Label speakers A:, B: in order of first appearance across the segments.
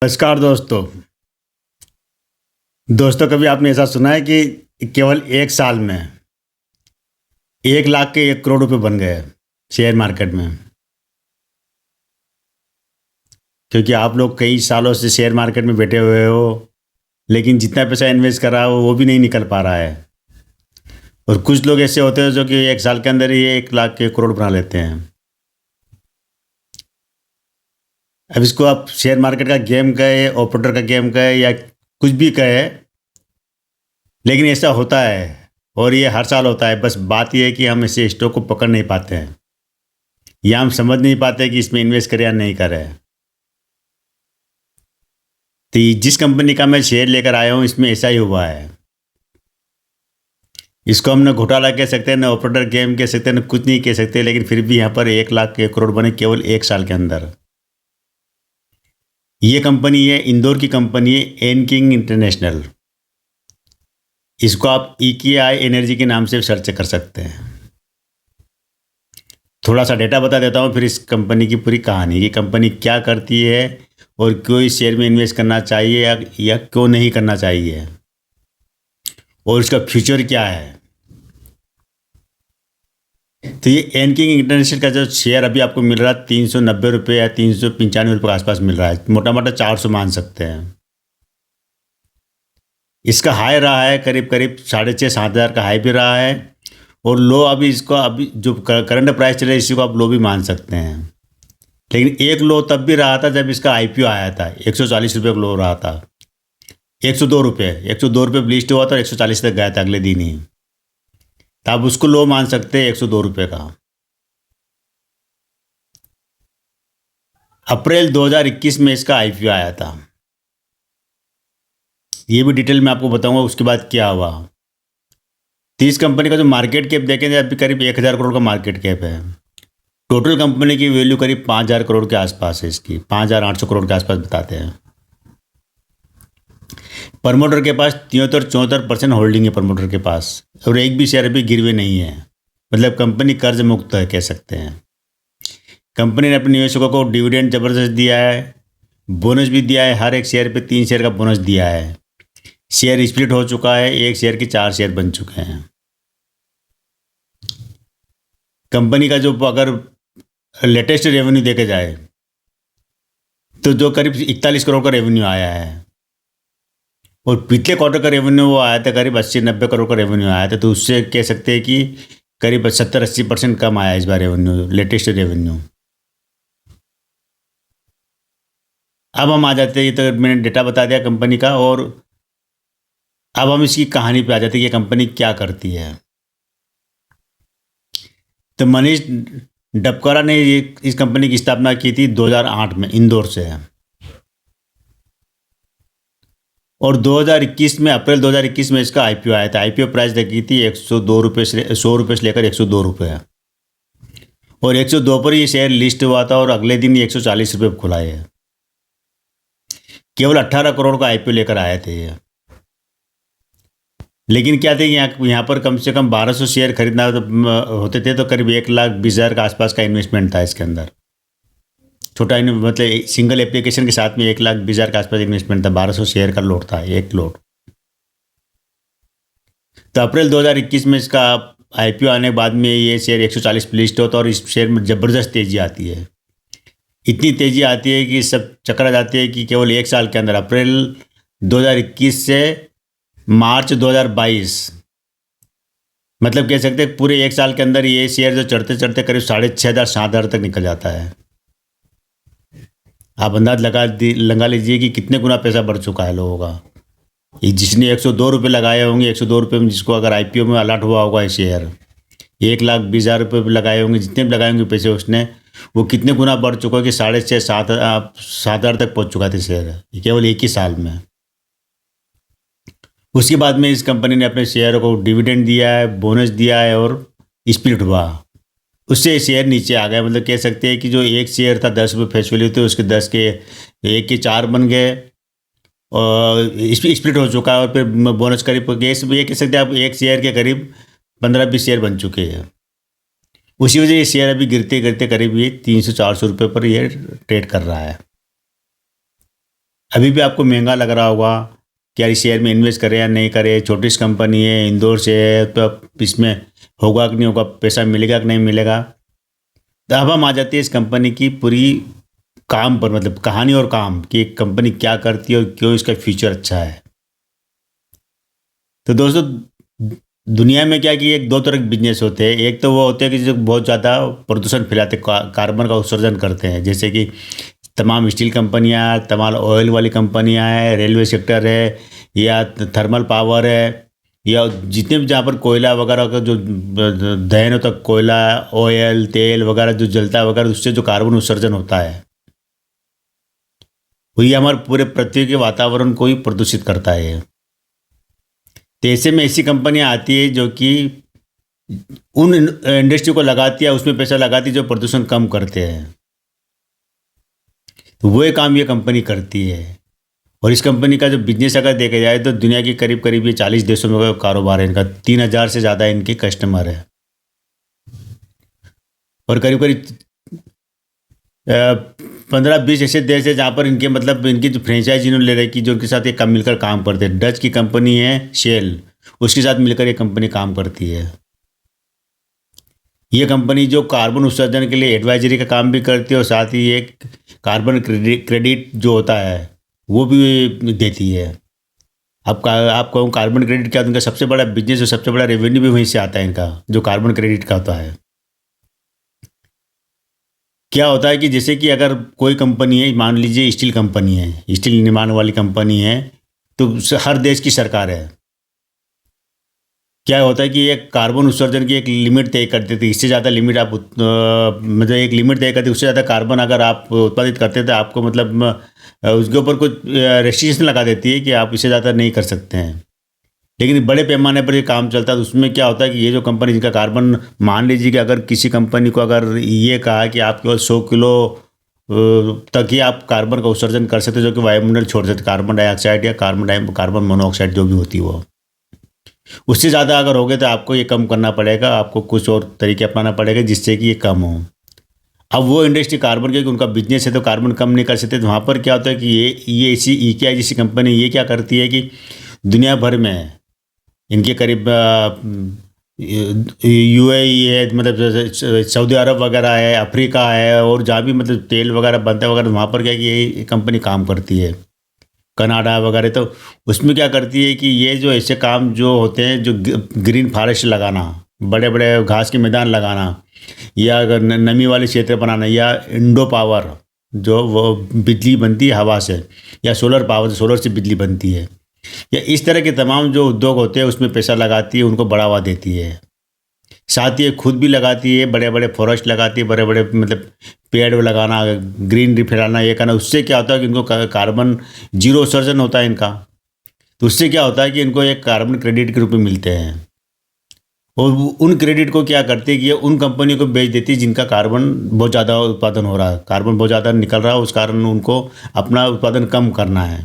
A: नमस्कार दोस्तों। कभी आपने ऐसा सुना है कि केवल एक साल में 1 लाख के 1 करोड़ रुपए बन गए शेयर मार्केट में? क्योंकि आप लोग कई सालों से शेयर मार्केट में बैठे हुए हो, लेकिन जितना पैसा इन्वेस्ट करा हो वो भी नहीं निकल पा रहा है। और कुछ लोग ऐसे होते हैं जो कि 1 साल के अंदर ही 1 लाख के 1 करोड़ बना लेते हैं। अब इसको आप शेयर मार्केट का गेम कहे, ऑपरेटर का गेम कहे या कुछ भी कहे, लेकिन ऐसा होता है और ये हर साल होता है। बस बात ये है कि हम इसे स्टॉक को पकड़ नहीं पाते हैं या हम समझ नहीं पाते कि इसमें इन्वेस्ट करें या नहीं करें। तो जिस कंपनी का मैं शेयर लेकर आया हूँ इसमें ऐसा ही हुआ है। इसको हम न घोटाला कह सकते हैं, न ऑपरेटर गेम कह सकते हैं, न कुछ नहीं कह सकते, लेकिन फिर भी यहाँ पर 1 लाख के 1 करोड़ बने केवल 1 साल के अंदर। ये कंपनी है, इंदौर की कंपनी है, एन किंग इंटरनेशनल। इसको आप EKI एनर्जी के नाम से सर्च कर सकते हैं। थोड़ा सा डेटा बता देता हूँ, फिर इस कंपनी की पूरी कहानी, ये कंपनी क्या करती है और क्यों इस शेयर में इन्वेस्ट करना चाहिए या क्यों नहीं करना चाहिए, और इसका फ्यूचर क्या है। तो ये एन किंग इंटरनेशनल का जो शेयर अभी आपको मिल रहा है 390 रुपये या 395 रुपये के आसपास मिल रहा है, मोटा मोटा 400 मान सकते हैं। इसका हाई रहा है करीब करीब 6,500-7,000 का हाई भी रहा है, और लो अभी जो करंट प्राइस चल रहा है इसी को आप लो भी मान सकते हैं। लेकिन एक लो तब भी रहा था जब इसका IPO आया था, 140 रुपये का लो रहा था। 102 रुपये लिस्ट हुआ था और 140 तक गया था अगले दिन ही। तो आप उसको लो मान सकते हैं 102 रुपये का। अप्रैल 2021 में इसका IPO आया था। ये भी डिटेल में आपको बताऊंगा उसके बाद क्या हुआ। तो इस कंपनी का जो मार्केट कैप देखेंगे अभी करीब 1,000 करोड़ का मार्केट कैप है। टोटल कंपनी की वैल्यू करीब 5,000 करोड़ के आसपास है, इसकी 5,800 करोड़ के आसपास बताते हैं। प्रमोटर के पास 73-74% होल्डिंग है प्रमोटर के पास, और एक भी शेयर अभी गिरवे नहीं है। मतलब कंपनी कर्ज मुक्त है कह सकते हैं। कंपनी ने अपने निवेशकों को डिविडेंड जबरदस्त दिया है, बोनस भी दिया है, हर एक शेयर पे 3 शेयर का बोनस दिया है। शेयर स्प्लिट हो चुका है, एक शेयर के 4 शेयर बन चुके हैं। कंपनी का जो अगर लेटेस्ट रेवेन्यू देखे जाए तो जो करीब 41 करोड़ का रेवेन्यू आया है, और पिछले क्वार्टर का रेवेन्यू वो आया था करीब 80-90 करोड़ का रेवेन्यू आया था। तो उससे कह सकते हैं कि करीब 70-80% कम आया इस बार रेवेन्यू, लेटेस्ट रेवेन्यू। अब हम आ जाते हैं, ये तो मैंने डेटा बता दिया कंपनी का, और अब हम इसकी कहानी पे आ जाते हैं कि ये कंपनी क्या करती है। तो मनीष डबकरा ने इस कंपनी की स्थापना की थी 2008 में इंदौर से, और 2021 में अप्रैल 2021 में इसका IPO आया था। IPO प्राइस देखी थी 102 रुपये से 100 रुपये से लेकर 102 रुपये, और 102 पर ये शेयर लिस्ट हुआ था और अगले दिन 140 रुपये खुला है। केवल 18 करोड़ का IPO लेकर आए थे ये। लेकिन क्या थे, यहाँ पर कम से कम 1200 शेयर खरीदना होते थे, तो करीब 1,20,000 के आसपास का इन्वेस्टमेंट था इसके अंदर। छोटा मतलब सिंगल एप्लीकेशन के साथ में 1,20,000 के आसपास इन्वेस्टमेंट था, 1200 शेयर का लोट था, एक लोट। तो अप्रैल 2021 में इसका IPO आने के बाद में ये शेयर 140 पे लिस्ट होता है, और इस शेयर में ज़बरदस्त तेज़ी आती है। इतनी तेज़ी आती है कि सब चक्कर आ जाती है कि केवल 1 साल के अंदर अप्रैल 2021 से मार्च 2022, मतलब कह सकते हैं पूरे 1 साल के अंदर ये शेयर जो चढ़ते चढ़ते करीब 6,500-7,000 तक निकल जाता है। आप अंदाज लगा लीजिए कि कितने गुना पैसा बढ़ चुका है लोगों का। ये जिसने 102 रुपये लगाए होंगे, 102 रुपये में जिसको अगर IPO में अलॉट हुआ होगा ये शेयर, 1,20,000 रुपये भी लगाए होंगे, जितने भी लगाए होंगे पैसे उसने, वो कितने गुना बढ़ चुका है कि 6,500-7,000 तक पहुँच चुका था शेयर, ये केवल 1 ही साल में। उसके बाद में इस कंपनी ने अपने शेयर को डिविडेंड दिया है, बोनस दिया है, और स्प्लिट हुआ, उससे शेयर नीचे आ गया। मतलब कह सकते हैं कि जो एक शेयर था 10 रुपये फेस वैल्यू थे, उसके 10 के 1 के 4 बन गए, और स्प्लिट हो चुका है। और फिर बोनस करीब ये कह सकते हैं आप एक शेयर के करीब 15-20 शेयर बन चुके हैं। उसी वजह ये शेयर अभी गिरते गिरते करीब ये 300-400 रुपये पर ये ट्रेड कर रहा है। अभी भी आपको महंगा लग रहा होगा कि यार इस शेयर में इन्वेस्ट करें या नहीं करें, छोटी सी कंपनी है, इंदौर से है, तो अब इसमें होगा कि नहीं होगा, पैसा मिलेगा कि नहीं मिलेगा। तो अब हम आ जाती है इस कंपनी की पूरी काम पर, मतलब कहानी और काम कि एक कंपनी क्या करती है और क्यों इसका फ्यूचर अच्छा है। तो दोस्तों, दुनिया में क्या कि एक दो तरह के बिजनेस होते हैं। एक तो वो होते हैं कि जो बहुत ज़्यादा प्रदूषण फैलाते, कार्बन का उत्सर्जन करते हैं, जैसे कि तमाम स्टील कंपनियां, तमाम ऑयल वाली कंपनियां हैं, रेलवे सेक्टर है, या थर्मल पावर है, या जितने भी जहाँ पर कोयला वगैरह का जो दहन होता है, कोयला, ऑयल, तेल वगैरह जो जलता है वगैरह, उससे जो कार्बन उत्सर्जन होता है, वो ये हमारे पूरे पृथ्वी के वातावरण को ही प्रदूषित करता है। तो ऐसे में ऐसी कंपनियां आती है जो कि उन इंडस्ट्री को लगाती है, उसमें पैसा लगाती है जो प्रदूषण कम करते हैं। तो वो काम ये कंपनी करती है। और इस कंपनी का जो बिजनेस अगर देखा जाए तो दुनिया के करीब करीब ये 40 देशों में कारोबार है इनका, 3,000 से ज़्यादा इनके कस्टमर है। और करीब करीब 15-20 ऐसे देश है जहाँ पर इनके मतलब इनकी जो फ्रेंचाइज इन्होंने ले रखी, जो उनके साथ ये कम मिलकर काम करते हैं। डच की कंपनी है शेल, उसके साथ मिलकर ये कंपनी काम करती है। ये कंपनी जो कार्बन उत्सर्जन के लिए एडवाइजरी का काम भी करती है और साथ ही एक कार्बन क्रेडिट जो होता है वो भी देती है। आप कहूँ कार्बन क्रेडिट क्या, उनका सबसे बड़ा बिजनेस और सबसे बड़ा रेवेन्यू भी वहीं से आता है इनका, जो कार्बन क्रेडिट का होता है। क्या होता है कि जैसे कि अगर कोई कंपनी है, मान लीजिए स्टील कंपनी है, स्टील निर्माण वाली कंपनी है, तो हर देश की सरकार है। क्या होता है कि एक कार्बन उत्सर्जन की एक लिमिट तय कर देती है, इससे ज़्यादा लिमिट आप मतलब एक लिमिट तय करती है, उससे ज़्यादा कार्बन अगर आप उत्पादित करते हैं तो आपको मतलब उसके ऊपर कुछ रेस्ट्रिक्शन लगा देती है कि आप इससे ज़्यादा नहीं कर सकते हैं। लेकिन बड़े पैमाने पर ये काम चलता है, तो उसमें क्या होता है कि ये जो कंपनी जिनका कार्बन, मान लीजिए कि अगर किसी कंपनी को अगर ये कहा कि आप केवल 100 किलो तक ही आप कार्बन का उत्सर्जन कर सकते हो, जो कि वायुमंडल छोड़ सकते, कार्बन डाइऑक्साइड या कार्बन मोनोऑक्साइड जो भी होती है वो, उससे ज़्यादा अगर हो गए तो आपको ये कम करना पड़ेगा, आपको कुछ और तरीके अपनाना पड़ेगा जिससे कि ये कम हो। अब वो इंडस्ट्री कार्बन, क्योंकि उनका बिजनेस है तो कार्बन कम नहीं कर सकते, तो वहाँ पर क्या होता है कि ये इसी इकेआई जैसी कंपनी ये क्या करती है कि दुनिया भर में इनके करीब यूएई है, मतलब जैसे सऊदी अरब वगैरह है, अफ्रीका है, और जहाँ भी मतलब तेल वगैरह बनता है वगैरह, वहाँ पर क्या है कि ये कंपनी काम करती है, कनाडा वगैरह। तो उसमें क्या करती है कि ये जो ऐसे काम जो होते हैं, जो ग्रीन फॉरेस्ट लगाना, बड़े बड़े घास के मैदान लगाना, या अगर नमी वाले क्षेत्र बनाना, या इंडो पावर जो वो बिजली बनती है हवा से, या सोलर पावर, सोलर से बिजली बनती है, या इस तरह के तमाम जो उद्योग होते हैं उसमें पैसा लगाती है, उनको बढ़ावा देती है। साथ ही ये खुद भी लगाती है, बड़े बड़े फॉरेस्ट लगाती है, बड़े बड़े मतलब पेड़ लगाना, ग्रीनरी फैलाना, ये करना। उससे क्या होता है कि इनको कार्बन जीरो उत्सर्जन होता है इनका। तो उससे क्या होता है कि इनको एक कार्बन क्रेडिट के रूप में मिलते हैं, और उन क्रेडिट को क्या करती है कि ये उन कंपनियों को बेच देती है जिनका कार्बन बहुत ज़्यादा उत्पादन हो रहा है, कार्बन बहुत ज़्यादा निकल रहा है, उस कारण उनको अपना उत्पादन कम करना है।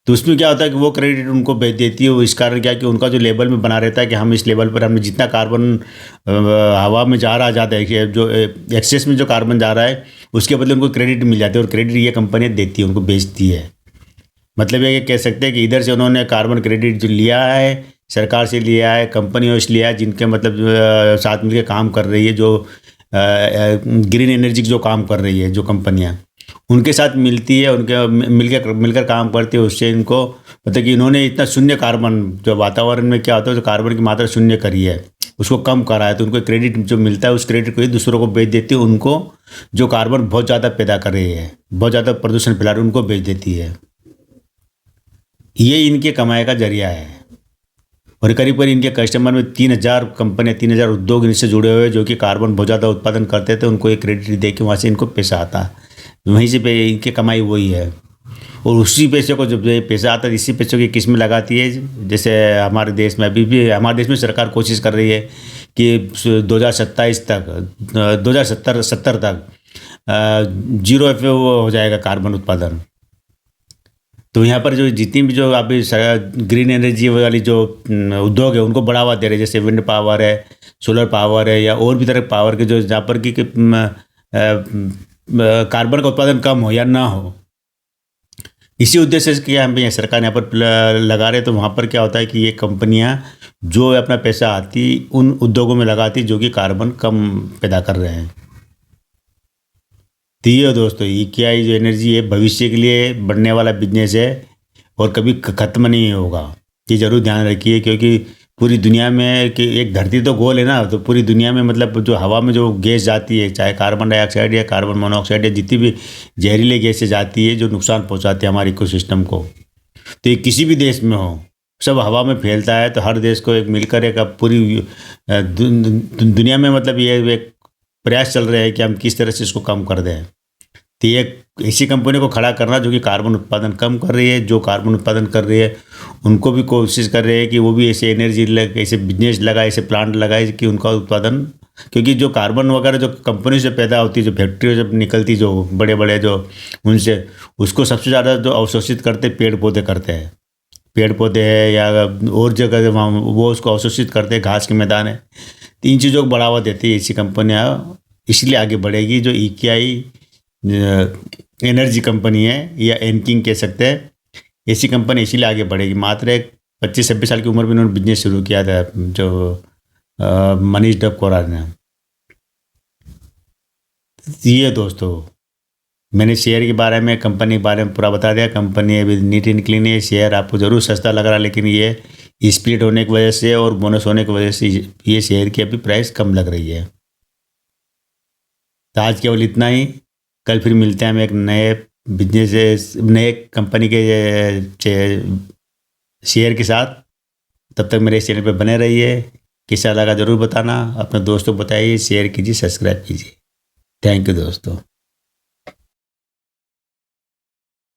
A: तो उसमें क्या होता है कि वो क्रेडिट उनको बेच देती है। वो इस कारण क्या कि उनका जो लेवल में बना रहता है कि हम इस लेवल पर, हमने जितना कार्बन हवा में जा रहा है, ज़्यादा है जो एक्सेस में जो कार्बन जा रहा है, उसके बदले उनको क्रेडिट मिल जाती है, और क्रेडिट ये कंपनियाँ देती है, उनको बेचती है। मतलब ये कह सकते हैं कि इधर से उन्होंने कार्बन क्रेडिट जो लिया है, सरकार से लिया है, कंपनियों से लिया है, जिनके मतलब साथ मिलकर काम कर रही है, जो ग्रीन एनर्जी जो काम कर रही है, जो कंपनियाँ उनके साथ मिलती है, उनके मिलकर काम करती है। उससे इनको मतलब कि इन्होंने इतना शून्य कार्बन, जो वातावरण में क्या होता है, जो कार्बन की मात्रा शून्य करी है, उसको कम करा है, तो उनको क्रेडिट जो मिलता है, उस क्रेडिट को ही दूसरों को बेच देती है। उनको जो कार्बन बहुत ज़्यादा पैदा कर रही है, बहुत ज़्यादा प्रदूषण फैला रही है, उनको बेच देती है। ये इनके कमाई का जरिया है। और करीब करीब इनके कस्टमर में 3,000 कंपनियाँ, 3,000 उद्योग इनसे जुड़े हुए हैं, जो कि कार्बन बहुत ज़्यादा उत्पादन करते थे, उनको एक क्रेडिट दे के वहाँ से इनको पैसा आता है, वहीं से पे इनकी कमाई वही है। और उसी पैसे को जब पैसा आता है, इसी पैसों की किस्में लगाती है। जैसे हमारे देश में अभी भी, हमारे देश में सरकार कोशिश कर रही है कि 2027 तक, 2070 तक जीरो हो जाएगा कार्बन उत्पादन। तो यहाँ पर जो जितनी भी जो अभी ग्रीन एनर्जी वाली जो उद्योग है, उनको बढ़ावा दे रहे हैं, जैसे विंड पावर है, सोलर पावर है, या और भी तरह पावर के जो जहाँ पर कि कार्बन का उत्पादन कम हो या ना हो, इसी उद्देश्य से क्या हम यहाँ सरकार यहाँ पर लगा रहे, तो वहाँ पर क्या होता है कि ये कंपनियाँ जो अपना पैसा आती उन उद्योगों में लगाती जो कि कार्बन कम पैदा कर रहे हैं। तो ये दोस्तों, इक्याई जो एनर्जी है भविष्य के लिए बढ़ने वाला बिजनेस है और कभी ख़त्म नहीं होगा। ये ज़रूर ध्यान रखिए, क्योंकि पूरी दुनिया में कि एक धरती तो गोल है ना, तो पूरी दुनिया में मतलब जो हवा में जो गैस जाती है, चाहे कार्बन डाइऑक्साइड या कार्बन मोनोऑक्साइड या जितनी भी जहरीली गैसें जाती है जो नुकसान पहुंचाती है हमारे इकोसिस्टम को, तो ये किसी भी देश में हो, सब हवा में फैलता है। तो हर देश को एक मिलकर एक अब पूरी दुनिया में मतलब ये एक प्रयास चल रहे हैं कि हम किस तरह से इसको कम कर दें। तो ये ऐसी कंपनी को खड़ा करना जो कि कार्बन उत्पादन कम कर रही है, जो कार्बन उत्पादन कर रही है उनको भी कोशिश कर रहे हैं कि वो भी ऐसे एनर्जी ऐसे बिजनेस लगाए, ऐसे प्लांट लगाए कि उनका उत्पादन, क्योंकि जो कार्बन वगैरह जो कंपनी से पैदा होती है, जो फैक्ट्री जब निकलती, जो बड़े बड़े जो उनसे, उसको सबसे ज़्यादा जो अवशोषित करते पेड़ पौधे करते हैं। पेड़ पौधे है या और जगह वहाँ वो उसको अवशोषित करते हैं, घास के मैदान है। तो इन चीज़ों को बढ़ावा देती है ऐसी कंपनियाँ, इसलिए आगे बढ़ेगी। जो इक्याई एनर्जी कंपनी है या एनकिंग कह सकते हैं, ऐसी कंपनी इसीलिए आगे बढ़ेगी। मात्र एक 25-26 साल की उम्र में उन्होंने बिजनेस शुरू किया था, जो मनीष डबकोरा ने। ये दोस्तों, मैंने शेयर के बारे में, कंपनी के बारे में पूरा बता दिया। कंपनी अभी नीट एंड क्लीन है। शेयर आपको ज़रूर सस्ता लग रहा है, लेकिन ये स्प्लिट होने की वजह से और बोनस होने की वजह से ये शेयर की अभी प्राइस कम लग रही है। तो आज केवल इतना ही। कल फिर मिलते हैं हम एक नए बिजनेस, नए कंपनी के शेयर के साथ। तब तक मेरे चैनल पे बने रहिए। कैसा लगा ज़रूर बताना, अपने दोस्तों को बताइए, शेयर कीजिए, सब्सक्राइब कीजिए। थैंक यू दोस्तों।